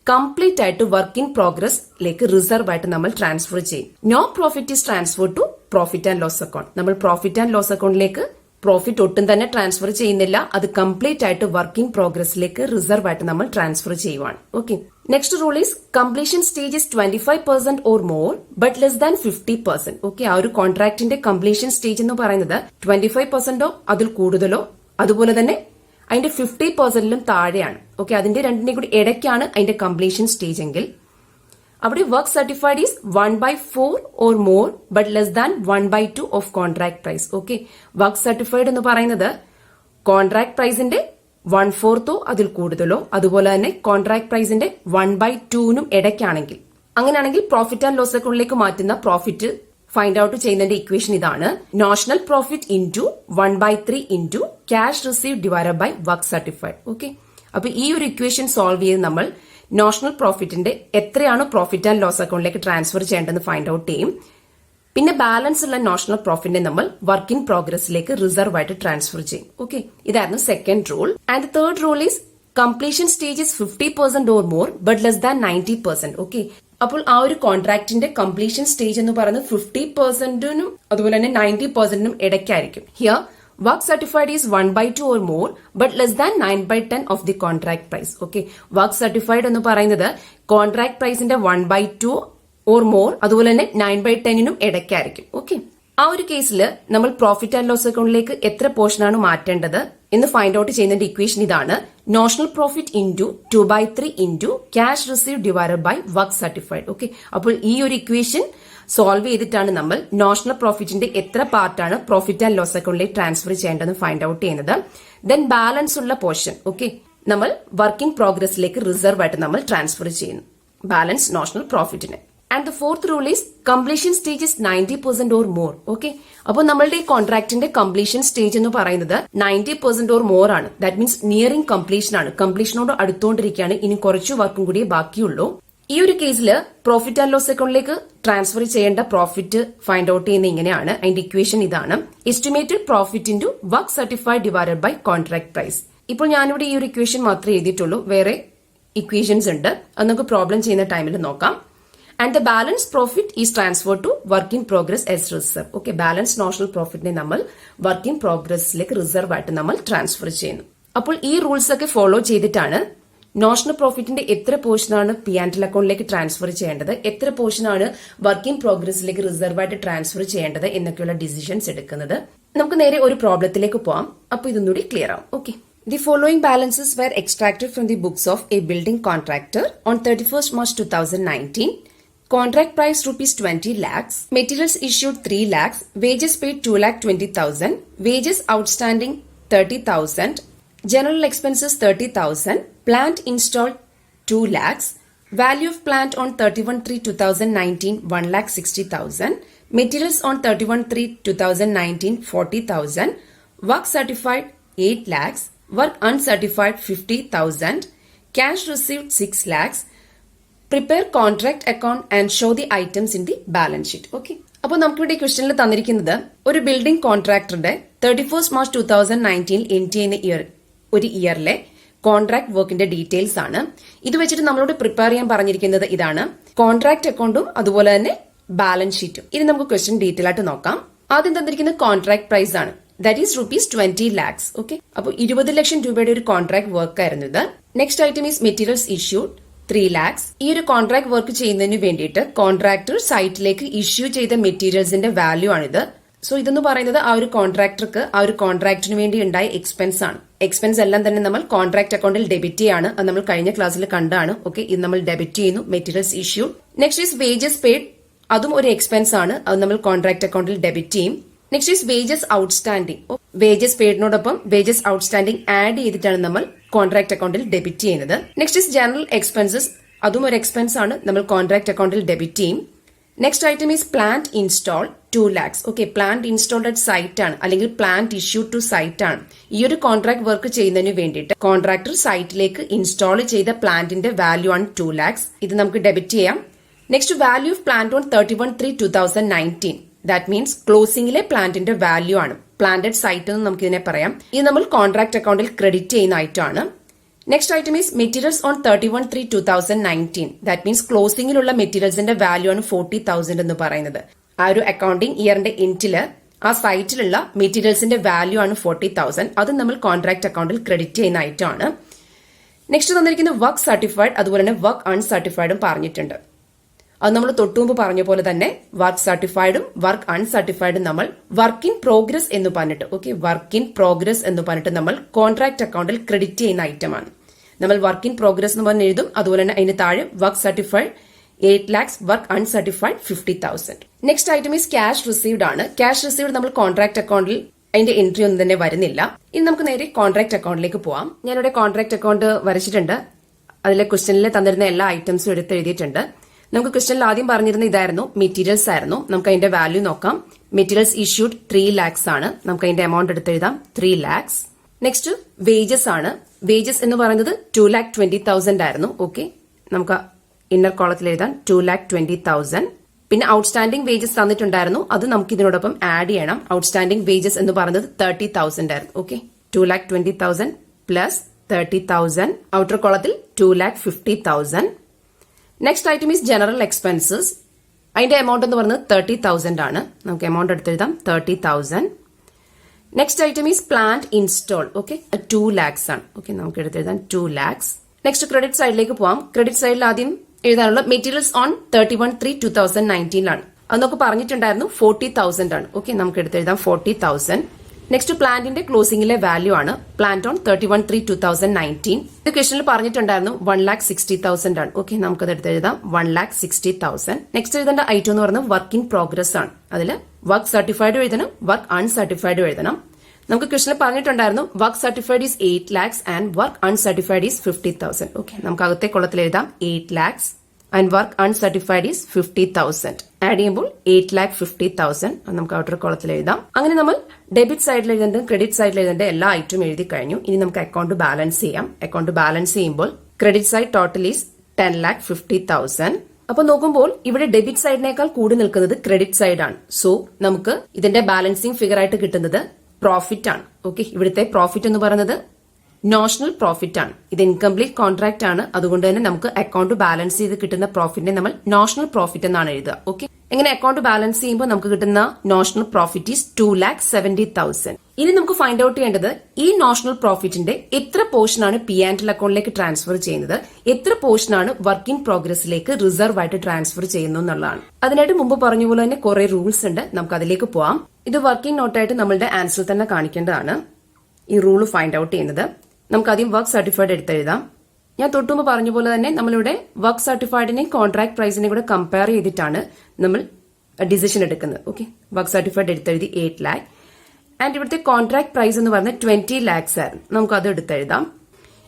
കംപ്ലീറ്റ് ആയിട്ട് വർക്ക് ഇൻ പ്രോഗ്രസിലേക്ക് റിസർവ് ആയിട്ട് നമ്മൾ ട്രാൻസ്ഫർ ചെയ്യും. No profit is transfer to profit and loss account. നമ്മൾ പ്രോഫിറ്റ് ആൻഡ് ലോസ് അക്കൌണ്ടിലേക്ക് പ്രോഫിറ്റ് ഒട്ടും തന്നെ ട്രാൻസ്ഫർ ചെയ്യുന്നില്ല, അത് കംപ്ലീറ്റ് ആയിട്ട് വർക്ക് ഇൻ പ്രോഗ്രസിലേക്ക് റിസർവ് ആയിട്ട് നമ്മൾ ട്രാൻസ്ഫർ ചെയ്യുവാണ്. Okay, next rule is completion stage is 25% or more but less than 50%. Okay, ആ ഒരു കോൺട്രാക്ടിന്റെ കംപ്ലീഷൻ സ്റ്റേജ് എന്ന് പറയുന്നത് 25%ഓ അതിൽ കൂടുതലോ അതുപോലെ തന്നെ അതിന്റെ 50%ലും താഴെയാണ്. ഓക്കെ, അതിന്റെ രണ്ടിന്റെയും കൂടി ഇടയ്ക്കാണ് അതിന്റെ കംപ്ലീഷൻ സ്റ്റേജ് എങ്കിൽ അവിടെ work certified is 1/4 or more but less than 1/2 of contract price. Okay, work certified എന്ന് പറയുന്നത് കോൺട്രാക്ട് പ്രൈസിന്റെ 1/4 അതിൽ കൂടുതലോ അതുപോലെ തന്നെ കോൺട്രാക്ട് പ്രൈസിന്റെ 1/2 ഇടയ്ക്കാണെങ്കിൽ, അങ്ങനെയാണെങ്കിൽ പ്രോഫിറ്റ് ആൻഡ് ലോസ് അക്കൌണ്ടിലേക്ക് മാറ്റുന്ന പ്രോഫിറ്റ് ഫൈൻഡ് ഔട്ട് ചെയ്യുന്നതിന്റെ ഇക്വേഷൻ ഇതാണ്: notional profit into 1/3 into cash receive divided by work certified. Okay, അപ്പൊ ഈ ഒരു ഇക്വേഷൻ സോൾവ് ചെയ്ത് നമ്മൾ നോഷണൽ പ്രോഫിറ്റിന്റെ എത്രയാണ് പ്രോഫിറ്റ് ആൻഡ് ലോസ് അക്കൌണ്ടിലേക്ക് ട്രാൻസ്ഫർ ചെയ്യേണ്ടതെന്ന് ഫൈൻഡ് ഔട്ട് ചെയ്യും. പിന്നെ ബാലൻസ് ഉള്ള നോഷണൽ പ്രോഫിറ്റിനെ നമ്മൾ വർക്ക് ഇൻ പ്രോഗ്രസിലേക്ക് റിസർവ് ആയിട്ട് ട്രാൻസ്ഫർ ചെയ്യും. ഓക്കെ, ഇതായിരുന്നു second rule. And third rule is completion stage is 50% or more but less than 90%. Okay, അപ്പോൾ ആ ഒരു കോൺട്രാക്ടിന്റെ കംപ്ലീഷൻ സ്റ്റേജ് എന്ന് പറയുന്നത് 50%നും അതുപോലെ തന്നെ 90%നും ഇടയ്ക്കായിരിക്കും. Here work certified is 1/2 or more but less than 9/10 of the contract price. Okay, work certified എന്ന് പറയുന്നത് കോൺട്രാക്ട് പ്രൈസിന്റെ 1/2 ഓർ മോർ അതുപോലെ തന്നെ 9/10നും ഇടയ്ക്കായിരിക്കും. ഓക്കെ, ആ ഒരു കേസിൽ നമ്മൾ പ്രോഫിറ്റ് ആൻഡ് ലോസ് അക്കൗണ്ടിലേക്ക് എത്ര പോർഷനാണ് മാറ്റേണ്ടത് എന്ന് ഫൈൻഡ് ഔട്ട് ചെയ്യുന്നതിന്റെ ഇക്വേഷൻ ഇതാണ്. Notional profit into 2/3 into cash receive divided by work certified. Okay, അപ്പോൾ ഈ ഒരു ഇക്വേഷൻ സോൾവ് ചെയ്തിട്ടാണ് നമ്മൾ നോഷണൽ പ്രോഫിറ്റിന്റെ എത്ര പാർട്ടാണ് പ്രോഫിറ്റ് ആൻഡ് ലോസ് അക്കൗണ്ടിലേക്ക് ട്രാൻസ്ഫർ ചെയ്യേണ്ടതെന്ന് ഫൈൻഡ് ഔട്ട് ചെയ്യുന്നത്. ദെൻ ബാലൻസ് ഉള്ള പോർഷൻ ഓക്കെ നമ്മൾ വർക്ക് ഇൻ പ്രോഗ്രസിലേക്ക് റിസർവ് ആയിട്ട് നമ്മൾ ട്രാൻസ്ഫർ ചെയ്യുന്നു ബാലൻസ് നോഷണൽ പ്രോഫിറ്റിന്. And the fourth rule is completion stage is 90% or more. Okay, അപ്പോൾ നമ്മളുടെ ഈ കോൺട്രാക്ടിന്റെ കംപ്ലീഷൻ സ്റ്റേജ് എന്ന് പറയുന്നത് 90% ഓർ മോർ ആണ്. ദാറ്റ് മീൻസ് നിയറിംഗ് കംപ്ലീഷൻ ആണ്. കംപ്ലീഷനോട് അടുത്തോണ്ടിരിക്കുകയാണ്. ഇനി കുറച്ചു വർക്കും കൂടിയേ ബാക്കിയുള്ളൂ. ഈ ഒരു കേസിൽ പ്രോഫിറ്റ് ആൻഡ് ലോസ് അക്കൗണ്ടിലേക്ക് ട്രാൻസ്ഫർ ചെയ്യേണ്ട പ്രോഫിറ്റ് ഫൈൻഡ് ഔട്ട് ചെയ്യുന്ന ഇങ്ങനെയാണ്. അതിന്റെ ഇക്വേഷൻ ഇതാണ്. Estimated profit into work certified divided by contract price. ഇപ്പോൾ ഞാനിവിടെ ഈ ഒരു ഇക്വേഷൻ മാത്രമേ എഴുതിയിട്ടുള്ളൂ. വേറെ ഇക്വേഷൻസ് ഉണ്ട്, അത് നമുക്ക് പ്രോബ്ലം ചെയ്യുന്ന ടൈമിൽ നോക്കാം. And the balance profit is transfer to work in progress as reserve. Okay, balance notional പ്രോഫിറ്റിനെ നമ്മൾ വർക്ക് ഇൻ പ്രോഗ്രസിലേക്ക് റിസർവ് ആയിട്ട് നമ്മൾ ട്രാൻസ്ഫർ ചെയ്യുന്നു. അപ്പോൾ ഈ റൂൾസ് ഒക്കെ ഫോളോ ചെയ്തിട്ടാണ് നോഷണൽ പ്രോഫിറ്റിന്റെ എത്ര പോർഷനാണ് പി ആൻഡ് എൽ അക്കൗണ്ടിലേക്ക് ട്രാൻസ്ഫർ ചെയ്യേണ്ടത്, എത്ര പോർഷനാണ് വർക്ക് ഇൻ പ്രോഗ്രസിലേക്ക് റിസർവ് ആയിട്ട് ട്രാൻസ്ഫർ ചെയ്യേണ്ടത് എന്നൊക്കെയുള്ള ഡിസിഷൻസ് എടുക്കുന്നത്. നമുക്ക് നേരെ ഒരു പ്രോബ്ലത്തിലേക്ക് പോവാം. അപ്പോൾ ഇതൊന്നുകൂടി ക്ലിയർ ആവും. Okay, the following balances were extracted from the books of a building contractor on 31st March 2019. Contract price rupees 20 lakhs, materials issued 3 lakhs, wages paid 2,20,000, wages outstanding 30,000, general expenses 30,000, plant installed 2 lakhs, value of plant on 31/3/2019 1,60,000, materials on 31/3/2019 40,000, work certified 8 lakhs, work uncertified 50,000, cash received 6 lakhs, prepare contract account and show the items in the balance sheet. Okay, അപ്പോൾ നമുക്കിവിടെ ക്വസ്റ്റനിൽ തന്നിരിക്കുന്നത് ഒരു building കോൺട്രാക്ടറുടെ 31st March 2019 end ചെയ്യുന്ന ഒരു ഇയറിലെ contract വർക്കിന്റെ details ആണ്. ഇത് വെച്ചിട്ട് നമ്മളോട് പ്രിപ്പയർ ചെയ്യാൻ പറഞ്ഞിരിക്കുന്നത് ഇതാണ്, കോൺട്രാക്ട് അക്കൗണ്ടും അതുപോലെ തന്നെ ബാലൻസ് ഷീറ്റും. ഇനി നമുക്ക് ക്വസ്റ്റൻ ഡീറ്റെയിൽ ആയിട്ട് നോക്കാം. ആദ്യം തന്നിരിക്കുന്നത് കോൺട്രാക്ട് പ്രൈസ് ആണ്. That is rupees 20 lakhs. Okay, അപ്പോൾ 20 ലക്ഷം രൂപയുടെ ഒരു കോൺട്രാക്ട് വർക്ക് ആയിരുന്നു ഇത്. Next item is materials issued 3 lakhs. ഈ ഒരു കോൺട്രാക്ട് വർക്ക് ചെയ്യുന്നതിന് വേണ്ടിയിട്ട് കോൺട്രാക്ടർ സൈറ്റിലേക്ക് ഇഷ്യൂ ചെയ്ത മെറ്റീരിയൽസിന്റെ വാല്യൂ ആണിത്. സോ ഇതെന്ന് പറയുന്നത് ആ ഒരു കോൺട്രാക്ടർക്ക് ആ ഒരു കോൺട്രാക്ടിന് വേണ്ടി ഉണ്ടായ എക്സ്പെൻസ് ആണ്. എക്സ്പെൻസ് എല്ലാം തന്നെ നമ്മൾ കോൺട്രാക്ട് അക്കൗണ്ടിൽ ഡെബിറ്റ് ചെയ്യാണ്. അത് നമ്മൾ കഴിഞ്ഞ ക്ലാസ്സിൽ കണ്ടാണ്. ഓക്കെ, ഇത് നമ്മൾ ഡെബിറ്റ് ചെയ്യുന്നു. Materials issued. Next is wages paid, അതും ഒരു എക്സ്പെൻസ് ആണ്. അത് നമ്മൾ കോൺട്രാക്ട് അക്കൗണ്ടിൽ ഡെബിറ്റ് ചെയ്യും. Next is wages outstanding. Wages പെയ്ഡിനോടൊപ്പം വേജസ് ഔട്ട്സ്റ്റാൻഡിംഗ് ആഡ് ചെയ്തിട്ടാണ് നമ്മൾ കോൺട്രാക്ട് അക്കൗണ്ടിൽ ഡെബിറ്റ് ചെയ്യുന്നത്. നെക്സ്റ്റ് ഈസ് ജനറൽ എക്സ്പെൻസസ്, അതും ഒരു എക്സ്പെൻസ് ആണ്. നമ്മൾ കോൺട്രാക്ട് അക്കൗണ്ടിൽ ഡെബിറ്റ് ചെയ്യും. Next item is plant install 2 lakhs. Okay, plant installed at site ആണ്, അല്ലെങ്കിൽ പ്ലാന്റ് ഇഷ്യൂ ടു സൈറ്റ് ആണ്. ഈ ഒരു കോൺട്രാക്ട് വർക്ക് ചെയ്യുന്നതിന് വേണ്ടിയിട്ട് കോൺട്രാക്ടർ സൈറ്റിലേക്ക് ഇൻസ്റ്റാൾ ചെയ്ത പ്ലാന്റിന്റെ വാല്യൂ ആണ് 2 lakhs. ഇത് നമുക്ക് ഡെബിറ്റ് ചെയ്യാം. Next value of plant on 31/3/2019. That means ക്ലോസിംഗിലെ പ്ലാന്റിന്റെ വാല്യൂ ആണ്. പ്ലാന്റഡ് സൈറ്റ് എന്ന് നമുക്ക് ഇതിനെ പറയാം. ഇത് നമ്മൾ കോൺട്രാക്ട് അക്കൗണ്ടിൽ ക്രെഡിറ്റ് ചെയ്യുന്ന ഐറ്റം ആണ്. Next item is materials on 31/3/2019. That means ക്ലോസിംഗിലുള്ള മെറ്റീരിയൽസിന്റെ വാല്യൂ ആണ് 40,000 എന്ന് പറയുന്നത്. ആ ഒരു അക്കൗണ്ടിംഗ് ഇയറിന്റെ എൻഡില് ആ സൈറ്റിലുള്ള മെറ്റീരിയൽസിന്റെ വാല്യൂ ആണ് 40,000. അത് നമ്മൾ കോൺട്രാക്ട് അക്കൗണ്ടിൽ ക്രെഡിറ്റ് ചെയ്യുന്ന ഐറ്റം ആണ്. നെക്സ്റ്റ് തന്നിരിക്കുന്ന വർക്ക് സർട്ടിഫൈഡ് അതുപോലെ തന്നെ വർക്ക് അൺസർട്ടിഫൈഡും പറഞ്ഞിട്ടുണ്ട്. അത് നമ്മൾ തൊട്ടുമുമ്പ് പറഞ്ഞ പോലെ തന്നെ വർക്ക് സർട്ടിഫൈഡും വർക്ക് അൺസർട്ടിഫൈഡും നമ്മൾ വർക്ക് ഇൻ പ്രോഗ്രസ് എന്ന് പറഞ്ഞിട്ട് ഓക്കെ വർക്ക് ഇൻ പ്രോഗ്രസ് എന്ന് പറഞ്ഞിട്ട് നമ്മൾ കോൺട്രാക്ട് അക്കൗണ്ടിൽ ക്രെഡിറ്റ് ചെയ്യുന്ന ഐറ്റമാണ്. നമ്മൾ വർക്ക് ഇൻ പ്രോഗ്രസ് എന്ന് പറഞ്ഞ് എഴുതും. അതുപോലെ തന്നെ അതിന് താഴെ work certified 8 lakhs, work uncertified 50,000. Next item is cash received ആണ്. ക്യാഷ് റിസീവ്ഡ് നമ്മൾ കോൺട്രാക്ട് അക്കൗണ്ടിൽ അതിന്റെ എൻട്രി ഒന്നും തന്നെ വരുന്നില്ല. ഇനി നമുക്ക് നേരെ കോൺട്രാക്ട് അക്കൗണ്ടിലേക്ക് പോവാം. ഞാനിവിടെ കോൺട്രാക്ട് അക്കൗണ്ട് വരച്ചിട്ടുണ്ട്. അതിലെ ക്വസ്റ്റനിൽ തന്നിരുന്ന എല്ലാ ഐറ്റംസും എടുത്ത് എഴുതിയിട്ടുണ്ട്. നമുക്ക് ക്വസ്റ്റനിൽ ആദ്യം പറഞ്ഞിരുന്ന ഇതായിരുന്നു, മെറ്റീരിയൽസ് ആയിരുന്നു. നമുക്ക് അതിന്റെ വാല്യൂ നോക്കാം. മെറ്റീരിയൽസ് ഇഷ്യൂഡ് 3 lakhs ആണ്. നമുക്ക് അതിന്റെ എമൗണ്ട് എടുത്ത് എഴുതാം 3 lakhs. നെക്സ്റ്റ് വേജസ് ആണ്. വേജസ് എന്ന് പറയുന്നത് 2,20,000 ആയിരുന്നു. ഓക്കെ, നമുക്ക് ഇന്നർ കോളത്തിൽ എഴുതാം 2,20,000. പിന്നെ ഔട്ട്സ്റ്റാൻഡിംഗ് വേജസ് തന്നിട്ടുണ്ടായിരുന്നു. അത് നമുക്ക് ഇതിനോടൊപ്പം ആഡ് ചെയ്യണം. ഔട്ട്സ്റ്റാൻഡിംഗ് വേജസ് എന്ന് പറയുന്നത് 30,000 ആയിരുന്നു. Okay, 2,20,000 plus 30,000. ഔട്ടർ കോളത്തിൽ 2,50,000. Next item is general expenses. അതിന്റെ എമൗണ്ട് എന്ന് പറയുന്നത് 30,000 ആണ്. നമുക്ക് എമൗണ്ട് എടുത്തെഴുതാം 30,000. Next item is plant install. Okay, 2 lakhs ആണ്. ഓക്കെ, നമുക്ക് എടുത്തെഴുതാം 2 lakhs. നെക്സ്റ്റ് ക്രെഡിറ്റ് സൈഡിലേക്ക് പോവാം. ക്രെഡിറ്റ് സൈഡിൽ ആദ്യം എഴുതാനുള്ള മെറ്റീരിയൽസ് ഓൺ 31/3/2019 ആണ്. അത് നമുക്ക് പറഞ്ഞിട്ടുണ്ടായിരുന്നു 40,000 ആണ്. ഓക്കെ, നമുക്ക് എടുത്തെഴുതാം 40,000. നെക്സ്റ്റ് പ്ലാന്റിന്റെ ക്ലോസിംഗിലെ വാല്യൂ ആണ്. Plant on 31/3/2019. ഇത് ക്വസ്റ്റനിൽ പറഞ്ഞിട്ടുണ്ടായിരുന്നു 1,60,000 ആണ്. ഓക്കെ, നമുക്കത് എടുത്തെഴുതാം 1,60,000. നെക്സ്റ്റ് എഴുതേണ്ട ഐറ്റം എന്ന് പറയുന്നത് വർക്ക് ഇൻ പ്രോഗ്രസ് ആണ്. അതിൽ വർക്ക് സർട്ടിഫൈഡ് എഴുതണം, വർക്ക് അൺസർട്ടിഫൈഡ് എഴുതണം. നമുക്ക് ക്വസ്റ്റനിൽ പറഞ്ഞിട്ടുണ്ടായിരുന്നു work certified is 8 lakhs and work uncertified is 50,000. Okay, നമുക്ക് അകത്തെ കൊളത്തിൽ എഴുതാം 8 lakhs and work uncertified is 50,000. Add ചെയ്യുമ്പോൾ 8,50,000 നമുക്ക് ഔട്ടർ കോളത്തിൽ എഴുതാം. അങ്ങനെ നമ്മൾ ഡെബിറ്റ് സൈഡിൽ എഴുതേണ്ടത് ക്രെഡിറ്റ് സൈഡിൽ എഴുതേണ്ട എല്ലാ ഐറ്റവും എഴുതി കഴിഞ്ഞു. ഇനി നമുക്ക് അക്കൗണ്ട് ബാലൻസ് ചെയ്യാം. അക്കൗണ്ട് ബാലൻസ് ചെയ്യുമ്പോൾ ക്രെഡിറ്റ് സൈഡ് ടോട്ടൽ ഈസ് 10,50,000. അപ്പൊ നോക്കുമ്പോൾ ഇവിടെ ഡെബിറ്റ് സൈഡിനേക്കാൾ കൂടി നിൽക്കുന്നത് ക്രെഡിറ്റ് സൈഡ് ആണ്. സോ നമുക്ക് ഇതിന്റെ ബാലൻസിംഗ് ഫിഗർ ആയിട്ട് കിട്ടുന്നത് പ്രോഫിറ്റ് ആണ്. ഓക്കെ, ഇവിടുത്തെ പ്രോഫിറ്റ് എന്ന് പറയുന്നത് നോഷണൽ പ്രോഫിറ്റ് ആണ്. ഇത് ഇൻകംപ്ലീറ്റ് കോൺട്രാക്ട് ആണ്. അതുകൊണ്ട് തന്നെ നമുക്ക് അക്കൗണ്ട് ബാലൻസ് ചെയ്ത് കിട്ടുന്ന പ്രോഫിറ്റിനെ നമ്മൾ നോഷണൽ പ്രോഫിറ്റ് എന്നാണ് എഴുതുക. ഓക്കെ, എങ്ങനെ അക്കൗണ്ട് ബാലൻസ് ചെയ്യുമ്പോൾ നമുക്ക് കിട്ടുന്ന നോഷണൽ പ്രോഫിറ്റ് ഈസ് 2,70,000. ഇനി നമുക്ക് ഫൈൻഡ് ഔട്ട് ചെയ്യേണ്ടത് ഈ നോഷണൽ പ്രോഫിറ്റിന്റെ എത്ര പോർഷനാണ് P&L അക്കൗണ്ടിലേക്ക് ട്രാൻസ്ഫർ ചെയ്യുന്നത്, എത്ര പോർഷനാണ് വർക്ക് ഇൻ പ്രോഗ്രസിലേക്ക് റിസർവ് ആയിട്ട് ട്രാൻസ്ഫർ ചെയ്യുന്നു എന്നുള്ളതാണ്. അതിനായിട്ട് മുമ്പ് പറഞ്ഞ പോലെ തന്നെ കുറെ റൂൾസ് ഉണ്ട്. നമുക്ക് അതിലേക്ക് പോവാം. ഇത് വർക്കിംഗ് നോട്ടായിട്ട് നമ്മളുടെ ആൻസറിൽ തന്നെ കാണിക്കേണ്ടതാണ് ഈ റൂൾ ഫൈൻഡ് ഔട്ട് ചെയ്യുന്നത്. നമുക്ക് ആദ്യം വർക്ക് സർട്ടിഫൈഡ് എടുത്തെഴുതാം. ഞാൻ തൊട്ടുമുമ്പ് പറഞ്ഞ പോലെ തന്നെ നമ്മളിവിടെ വർക്ക് സർട്ടിഫൈഡിനെയും കോൺട്രാക്ട് പ്രൈസിനെയും കൂടെ കമ്പയർ ചെയ്തിട്ടാണ് നമ്മൾ ഡിസിഷൻ എടുക്കുന്നത്. ഓക്കെ, വർക്ക് സർട്ടിഫൈഡ് എടുത്തെഴുതി 8 lakh ആൻഡ് ഇവിടുത്തെ കോൺട്രാക്ട് പ്രൈസ് എന്ന് പറഞ്ഞാൽ 20 lakhs ആയിരുന്നു. നമുക്ക് അത് എടുത്തെഴുതാം.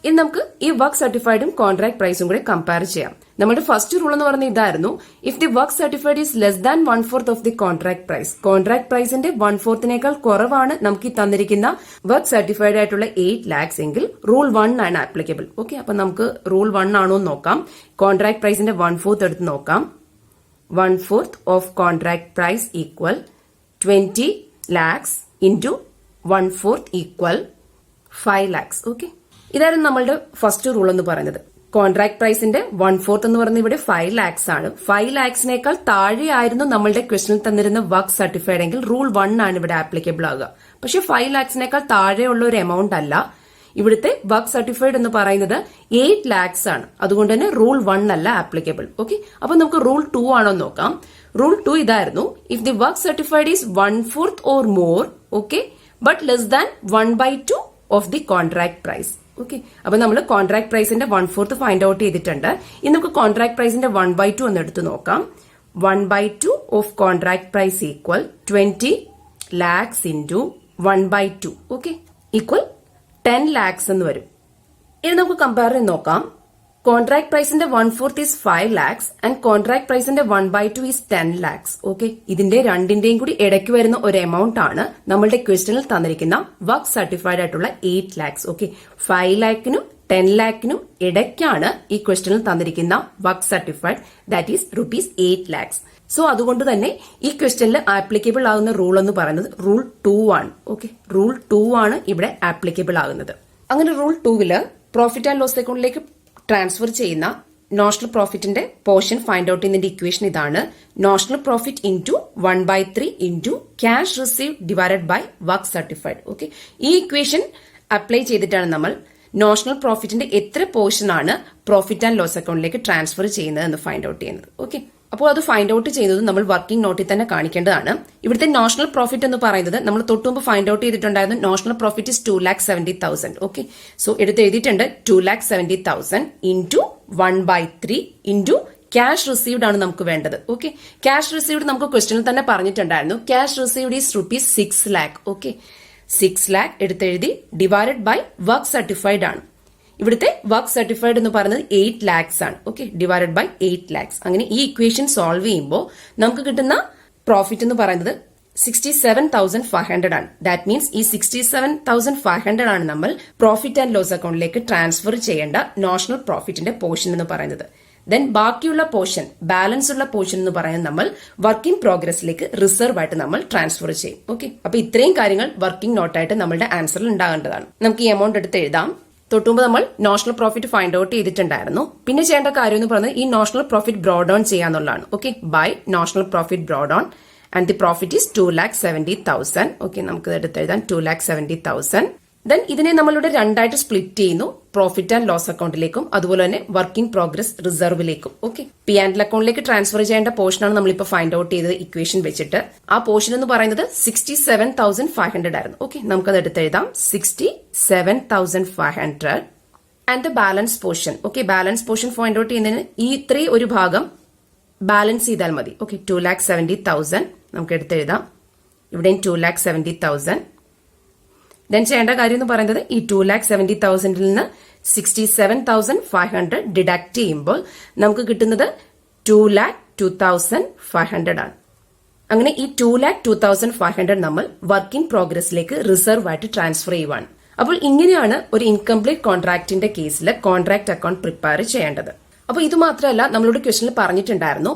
ഇനി നമുക്ക് ഈ വർക്ക് സർട്ടിഫൈഡും കോൺട്രാക്ട് പ്രൈസും കൂടെ കമ്പയർ ചെയ്യാം. നമ്മുടെ ഫസ്റ്റ് റൂൾ എന്ന് പറയുന്നത് ഇതായിരുന്നു, if the work certified is less than 1/4 of the contract price, contract പ്രൈസിന്റെ 1/4 കുറവാണ് നമുക്ക് ഈ തന്നിരിക്കുന്ന വർക്ക് സർട്ടിഫൈഡ് ആയിട്ടുള്ള 8 lakhs എങ്കിൽ റൂൾ 1 ആണ് ആപ്ലിക്കബിൾ. ഓക്കെ, അപ്പൊ നമുക്ക് റൂൾ 1 ആണോ എന്ന് നോക്കാം. കോൺട്രാക്ട് പ്രൈസിന്റെ 1/4 എടുത്ത് നോക്കാം. 1/4 of contract price equal 20 lakhs into 1/4 equal 5 lakhs. Okay, ഇതായിരുന്നു നമ്മളുടെ ഫസ്റ്റ് റൂൾ എന്ന് പറയുന്നത്. കോൺട്രാക്ട് പ്രൈസിന്റെ 1/4 എന്ന് പറയുന്നത് ഇവിടെ 5 lakhs ആണ്. 5 lakhsനേക്കാൾ താഴെയായിരുന്നു നമ്മളുടെ ക്വസ്റ്റനിൽ തന്നിരുന്ന വർക്ക് സർട്ടിഫൈഡ് എങ്കിൽ റൂൾ 1 ആണ് ഇവിടെ ആപ്ലിക്കബിൾ ആകുക. പക്ഷെ 5 lakhsനേക്കാൾ താഴെയുള്ള ഒരു എമൗണ്ട് അല്ല. ഇവിടുത്തെ വർക്ക് സർട്ടിഫൈഡ് എന്ന് പറയുന്നത് 8 lakhs ആണ്. അതുകൊണ്ട് തന്നെ റൂൾ 1 അല്ല ആപ്ലിക്കബിൾ. ഓക്കെ, അപ്പൊ നമുക്ക് റൂൾ 2 ആണോ നോക്കാം. റൂൾ 2 ഇതായിരുന്നു, if the work certified is 1/4 or more, okay, but less than 1/2 of the contract price. Okay, അപ്പൊ നമ്മൾ കോൺട്രാക്ട് പ്രൈസിന്റെ 1/4 ഫൈൻഡ് ഔട്ട് ചെയ്തിട്ടുണ്ട്. ഇനി നമുക്ക് കോൺട്രാക്ട് പ്രൈസിന്റെ 1/2 ഒന്ന് എടുത്ത് നോക്കാം. 1/2 of contract price equal 20 lakhs into 1/2, okay, equal 10 lakhs എന്ന് വരും. ഇനി നമുക്ക് കമ്പയർ ചെയ്ത് നോക്കാം. കോൺട്രാക്ട് പ്രൈസിന്റെ 1/4 ഈസ് 5 lakhs ആൻഡ് കോൺട്രാക്ട് പ്രൈസിന്റെ 1/2 ഈസ് 10 lakhs. ഓക്കെ, ഇതിന്റെ രണ്ടിന്റെയും കൂടി ഇടയ്ക്ക് വരുന്ന ഒരു എമൗണ്ട് ആണ് നമ്മളുടെ ക്വസ്റ്റനിൽ തന്നിരിക്കുന്ന വർക്ക് സർട്ടിഫൈഡ് ആയിട്ടുള്ള 8 lakhs. ഓക്കെ, 5 lakhനും 10 lakhനും ഇടയ്ക്കാണ് ഈ ക്വസ്റ്റനിൽ തന്നിരിക്കുന്ന work certified, that is ₹8 lakhs. So അതുകൊണ്ട് തന്നെ ഈ ക്വസ്റ്റനിൽ ആപ്ലിക്കബിൾ ആകുന്ന റൂൾ എന്ന് പറയുന്നത് റൂൾ 2 ആണ്. ഓക്കെ, റൂൾ 2 ആണ് ഇവിടെ ആപ്ലിക്കബിൾ ആകുന്നത്. അങ്ങനെ റൂൾ 2 പ്രോഫിറ്റ് ആൻഡ് ലോസ് അക്കൗണ്ടിലേക്ക് ട്രാൻസ്ഫർ ചെയ്യുന്ന നോഷണൽ പ്രോഫിറ്റിന്റെ പോർഷൻ ഫൈൻഡ് ഔട്ട് ചെയ്യുന്നതിന്റെ ഇക്വേഷൻ ഇതാണ്. Notional profit into 1/3 into cash receive divided by work certified. Okay, ഈ ഇക്വേഷൻ അപ്ലൈ ചെയ്തിട്ടാണ് നമ്മൾ നോഷണൽ പ്രോഫിറ്റിന്റെ എത്ര പോർഷൻ ആണ് പ്രോഫിറ്റ് ആൻഡ് ലോസ് അക്കൗണ്ടിലേക്ക് ട്രാൻസ്ഫർ ചെയ്യുന്നത് എന്ന് ഫൈൻഡ് ഔട്ട് ചെയ്യുന്നത്. ഓക്കെ, അപ്പോൾ അത് ഫൈൻഡ് ഔട്ട് ചെയ്യുന്നത് നമ്മൾ വർക്കിംഗ് നോട്ടിൽ തന്നെ കാണിക്കേണ്ടതാണ്. ഇവിടുത്തെ നോഷണൽ പ്രോഫിറ്റ് എന്ന് പറയുന്നത് നമ്മൾ തൊട്ടുമുമ്പ് ഫൈൻഡ് ഔട്ട് ചെയ്തിട്ടുണ്ടായിരുന്നു. Notional profit is 2,70,000. Okay, so എടുത്ത് എഴുതിയിട്ടുണ്ട് 2,70,000 ഇൻറ്റു 1/3 ഇൻറ്റു ക്യാഷ് റിസീവ്ഡ് ആണ് നമുക്ക് വേണ്ടത്. ഓക്കെ, ക്യാഷ് റിസീവ്ഡ് നമുക്ക് ക്വസ്റ്റനിൽ തന്നെ പറഞ്ഞിട്ടുണ്ടായിരുന്നു. Cash received is ₹6 lakh. Okay, 6 lakh എടുത്തെഴുതി ഡിവൈഡഡ് ബൈ വർക്ക് സർട്ടിഫൈഡ് ആണ്. ഇവിടുത്തെ വർക്ക് സർട്ടിഫൈഡ് എന്ന് പറയുന്നത് 8 lakhs ആണ്. Okay, divided by 8 lakhs. അങ്ങനെ ഈ ഇക്വേഷൻ സോൾവ് ചെയ്യുമ്പോൾ നമുക്ക് കിട്ടുന്ന പ്രോഫിറ്റ് എന്ന് പറയുന്നത് 67,500 ആണ്. ദാറ്റ് മീൻസ് ഈ 67,500 ആണ് നമ്മൾ പ്രോഫിറ്റ് ആൻഡ് ലോസ് അക്കൗണ്ടിലേക്ക് ട്രാൻസ്ഫർ ചെയ്യേണ്ട നോഷണൽ പ്രോഫിറ്റിന്റെ പോർഷൻ എന്ന് പറയുന്നത്. ദെൻ ബാക്കിയുള്ള പോർഷൻ, ബാലൻസ് ഉള്ള പോർഷൻ എന്ന് പറയുന്നത് നമ്മൾ വർക്കിംഗ് പ്രോഗ്രസിലേക്ക് റിസർവ് ആയിട്ട് നമ്മൾ ട്രാൻസ്ഫർ ചെയ്യും. ഓക്കെ, അപ്പൊ ഇത്രയും കാര്യങ്ങൾ വർക്കിംഗ് നോട്ടായിട്ട് നമ്മളുടെ ആൻസറിൽ ഉണ്ടാകേണ്ടതാണ്. നമുക്ക് ഈ എമൗണ്ട് എടുത്ത് എഴുതാം. തൊട്ടുമുമ്പ് നമ്മൾ നോഷണൽ പ്രോഫിറ്റ് ഫൈൻഡ് ഔട്ട് ചെയ്തിട്ടുണ്ടായിരുന്നു. പിന്നെ ചെയ്യേണ്ട കാര്യം എന്ന് പറയുന്നത് ഈ നോഷണൽ പ്രോഫിറ്റ് ബ്രോഡ് ഓൺ ചെയ്യാന്നുള്ളതാണ്. Okay, by notional profit brought on and the profit is 2,70,000. Okay, നമുക്ക് എടുത്ത് എഴുതാം 2,70,000. ദെൻ ഇതിനെ നമ്മളിവിടെ രണ്ടായിട്ട് സ്പ്ലിറ്റ് ചെയ്യുന്നു. പ്രോഫിറ്റ് ആൻഡ് ലോസ് അക്കൗണ്ടിലേക്കും അതുപോലെ തന്നെ വർക്ക് ഇൻ പ്രോഗ്രസ് റിസർവിലേക്കും. ഓക്കെ, പി ആൻഡ് എൽ അക്കൗണ്ടിലേക്ക് ട്രാൻസ്ഫർ ചെയ്യേണ്ട പോർഷനാണ് നമ്മളിപ്പോൾ ഫൈൻഡ് ഔട്ട് ചെയ്തത് ഇക്വേഷൻ വെച്ചിട്ട്. ആ പോർഷൻ എന്ന് പറയുന്നത് 67,500 ആയിരുന്നു. ഓക്കെ, നമുക്കത് എടുത്തെഴുതാം. 67,500 and the balance portion. Okay, balance portion find out ചെയ്യുന്നതിന് ഈ ഇത്രയും ഒരു ഭാഗം ബാലൻസ് ചെയ്താൽ മതി. ഓക്കെ, 2,70,000 നമുക്ക് എടുത്തെഴുതാം. ഇവിടെയും 2,70,000. ദെൻ ചെയ്യേണ്ട കാര്യം എന്ന് പറയുന്നത് ഈ 2,70,000 നിന്ന് 67,500 ഡിഡക്ട് ചെയ്യുമ്പോൾ നമുക്ക് കിട്ടുന്നത് 2,02,500 ആണ്. അങ്ങനെ ഈ 2,02,500 നമ്മൾ വർക്ക് ഇൻ പ്രോഗ്രസിലേക്ക് റിസർവ് ആയിട്ട് ട്രാൻസ്ഫർ ചെയ്യുവാണ്. അപ്പോൾ ഇങ്ങനെയാണ് ഒരു ഇൻകംപ്ലീറ്റ് കോൺട്രാക്ടിന്റെ കേസിൽ കോൺട്രാക്ട് അക്കൗണ്ട് പ്രിപ്പയർ ചെയ്യേണ്ടത്. അപ്പോൾ ഇത് മാത്രമല്ല, നമ്മളോട് ക്വസ്റ്റനിൽ പറഞ്ഞിട്ടുണ്ടായിരുന്നു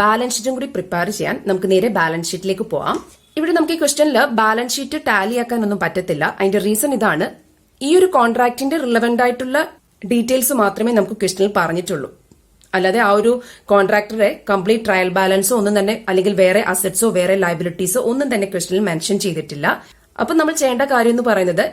ബാലൻസ് ഷീറ്റും കൂടി പ്രിപ്പയർ ചെയ്യാൻ. നമുക്ക് നേരെ ബാലൻസ് ഷീറ്റിലേക്ക് പോവാം. ഇവിടെ നമുക്ക് ഈ ക്വസ്റ്റനിൽ ബാലൻസ് ഷീറ്റ് ടാലി ആക്കാൻ ഒന്നും പറ്റത്തില്ല. അതിന്റെ റീസൺ ഇതാണ്, ഈ ഒരു കോൺട്രാക്ടിന്റെ റിലവന്റ് ആയിട്ടുള്ള ഡീറ്റെയിൽസ് മാത്രമേ നമുക്ക് ക്വസ്റ്റനിൽ പറഞ്ഞിട്ടുള്ളൂ. അല്ലാതെ ആ ഒരു കോൺട്രാക്ടറെ കംപ്ലീറ്റ് ട്രയൽ ബാലൻസോ ഒന്നും തന്നെ, അല്ലെങ്കിൽ വേറെ അസറ്റ്സോ വേറെ ലയബിലിറ്റീസോ ഒന്നും തന്നെ ക്വസ്റ്റനിൽ മെൻഷൻ ചെയ്തിട്ടില്ല. അപ്പൊ നമ്മൾ ചെയ്യേണ്ട കാര്യം എന്ന് പറയുന്നത്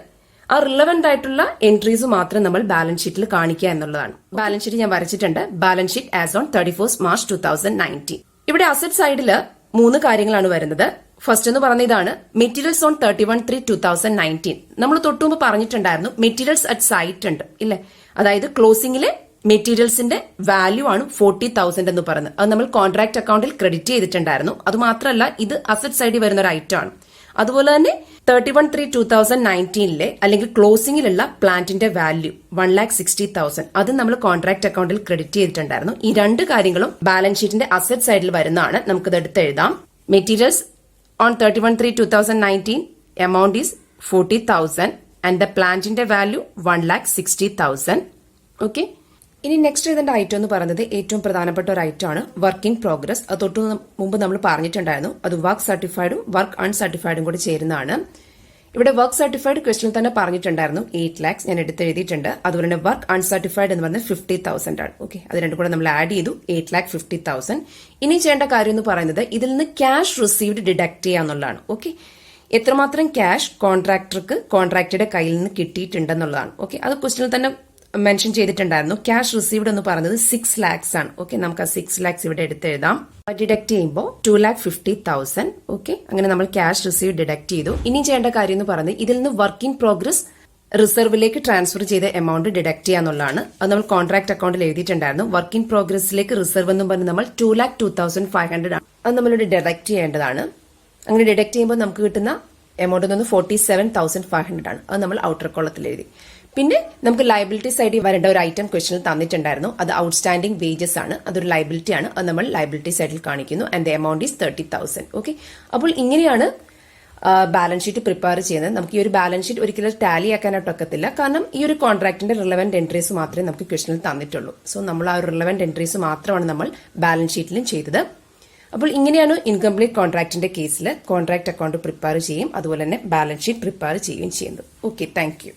ആ റിലവന്റ് ആയിട്ടുള്ള എൻട്രീസ് മാത്രം നമ്മൾ ബാലൻസ് ഷീറ്റിൽ കാണിക്കുക എന്നുള്ളതാണ്. ബാലൻസ് ഷീറ്റ് ഞാൻ വരച്ചിട്ടുണ്ട്. Balance sheet as on 31 March 2019. ഇവിടെ അസറ്റ് സൈഡില് 3 കാര്യങ്ങളാണ് വരുന്നത്. ഫസ്റ്റ് എന്ന് പറഞ്ഞ ഇതാണ് മെറ്റീരിയൽസ് ഓൺ 31/3/2019. നമ്മൾ തൊട്ടുമുമ്പ് പറഞ്ഞിട്ടുണ്ടായിരുന്നു മെറ്റീരിയൽസ് അറ്റ് സൈറ്റ് ഉണ്ട് ഇല്ലേ, അതായത് ക്ലോസിംഗിലെ മെറ്റീരിയൽസിന്റെ വാല്യൂ ആണ് 40,000 എന്ന് പറയുന്നത്. അത് നമ്മൾ കോൺട്രാക്ട് അക്കൗണ്ടിൽ ക്രെഡിറ്റ് ചെയ്തിട്ടുണ്ടായിരുന്നു. അത് മാത്രമല്ല, ഇത് അസറ്റ് സൈഡിൽ വരുന്ന ഒരു ഐറ്റം ആണ്. അതുപോലെ തന്നെ 31/3/2019 അല്ലെങ്കിൽ ക്ലോസിംഗിലുള്ള പ്ലാന്റിന്റെ വാല്യൂ 1,60,000 അത് നമ്മൾ കോൺട്രാക്ട് അക്കൗണ്ടിൽ ക്രെഡിറ്റ് ചെയ്തിട്ടുണ്ടായിരുന്നു. ഈ 2 കാര്യങ്ങളും ബാലൻസ് ഷീറ്റിന്റെ അസറ്റ് സൈഡിൽ വരുന്നതാണ്. നമുക്കത് എടുത്തെഴുതാം. Materials on 31/3/2019 amount is 40,000 and the plant in the value 1,60,000. Okay, ഇനി നെക്സ്റ്റ് എഴുതേണ്ട ഐറ്റം എന്ന് പറയുന്നത് ഏറ്റവും പ്രധാനപ്പെട്ട ഒരു ഐറ്റം ആണ് വർക്ക് ഇൻ പ്രോഗ്രസ്. അത് തൊട്ട് മുമ്പ് നമ്മൾ പറഞ്ഞിട്ടുണ്ടായിരുന്നു. അത് വർക്ക് സർട്ടിഫൈഡും വർക്ക് അൺസർട്ടിഫൈഡും കൂടി ചേരുന്നതാണ്. ഇവിടെ വർക്ക് സർട്ടിഫൈഡ് ക്വസ്റ്റനിൽ തന്നെ പറഞ്ഞിട്ടുണ്ടായിരുന്നു 8 lakhs ഞാൻ എടുത്തെഴുതിയിട്ടുണ്ട്. അതുപോലെ തന്നെ വർക്ക് അൺസർട്ടിഫൈഡ് എന്ന് പറയുന്നത് 50,000 ആണ്. ഓക്കെ, അത് രണ്ടും കൂടെ നമ്മൾ ആഡ് ചെയ്തു 8,50,000. ഇനി ചെയ്യേണ്ട കാര്യം എന്ന് പറയുന്നത് ഇതിൽ നിന്ന് ക്യാഷ് റിസീവ്ഡ് ഡിഡക്ട് ചെയ്യാന്നുള്ളതാണ്. ഓക്കെ, എത്രമാത്രം ക്യാഷ് കോൺട്രാക്ടറുടെ കയ്യിൽ നിന്ന് കിട്ടിയിട്ടുണ്ടെന്നുള്ളതാണ്. ഓക്കെ, അത് ക്വസ്റ്റനിൽ തന്നെ മെൻഷൻ ചെയ്തിട്ടുണ്ടായിരുന്നു. ക്യാഷ് റിസീവ്ഡ് എന്ന് പറയുന്നത് 6 lakhs ആണ്. ഓക്കെ, നമുക്ക് ആ 6 lakhs ഇവിടെ എടുത്തെഴുതാം. ഡിഡക്ട് ചെയ്യുമ്പോൾ 2,50,000. ഓക്കെ, അങ്ങനെ നമ്മൾ ക്യാഷ് റിസീവ് ഡിഡക്ട് ചെയ്തു. ഇനി ചെയ്യേണ്ട കാര്യം എന്ന് പറയുന്നത് ഇതിൽ നിന്ന് വർക്ക് ഇൻ പ്രോഗ്രസ് റിസർവിലേക്ക് ട്രാൻസ്ഫർ ചെയ്ത എമൗണ്ട് ഡിഡക്ട് ചെയ്യാന്നുള്ളതാണ്. അത് നമ്മൾ കോൺട്രാക്ട് അക്കൗണ്ടിൽ എഴുതിയിട്ടുണ്ടായിരുന്നു. വർക്ക് ഇൻ പ്രോഗ്രസിലേക്ക് റിസർവ് എന്ന് പറഞ്ഞ് നമ്മൾ 2,02,500 ആണ്. അത് നമ്മളിവിടെ ഡിഡക്ട് ചെയ്യേണ്ടതാണ്. അങ്ങനെ ഡിഡക്ട് ചെയ്യുമ്പോൾ നമുക്ക് കിട്ടുന്ന എമൗണ്ട് എന്ന് 47,500 ആണ്. അത് നമ്മൾ ഔട്ടർ കോളത്തിൽ എഴുതി. പിന്നെ നമുക്ക് ലയബിലിറ്റി സൈഡിൽ വരേണ്ട ഒരു ഐറ്റം ക്വസ്റ്റനിൽ തന്നിട്ടുണ്ടായിരുന്നു. അത് ഔട്ട്സ്റ്റാൻഡിംഗ് വേജസ് ആണ്. അതൊരു ലയബിലിറ്റി ആണ്. അത് നമ്മൾ ലയബിലിറ്റി സൈഡിൽ കാണിക്കുന്നു. And the amount is 30,000. Okay, അപ്പോൾ ഇങ്ങനെയാണ് ബാലൻസ് ഷീറ്റ് പ്രിപ്പയർ ചെയ്യുന്നത്. നമുക്ക് ഈ ഒരു ബാലൻസ് ഷീറ്റ് ഒരിക്കലും ടാലി ആക്കാനായിട്ട് ഒക്കത്തില്ല. കാരണം ഈ ഒരു കോൺട്രാക്ടിന്റെ റിലവന്റ് എൻട്രീസ് മാത്രമേ നമുക്ക് ക്വസ്റ്റനിൽ തന്നിട്ടുള്ളൂ. സോ നമ്മൾ ആ ഒരു റിലവന്റ് എൻട്രീസ് മാത്രമാണ് നമ്മൾ ബാലൻസ് ഷീറ്റിലും ചെയ്തത്. അപ്പോൾ ഇങ്ങനെയാണ് ഇൻകംപ്ലീറ്റ് കോൺട്രാക്ടിന്റെ കേസിൽ കോൺട്രാക്ട് അക്കൗണ്ട് പ്രിപ്പയർ ചെയ്യും, അതുപോലെ തന്നെ ബാലൻസ് ഷീറ്റ് പ്രിപ്പയർ ചെയ്യുകയും ചെയ്യുന്നത്. Okay, thank you.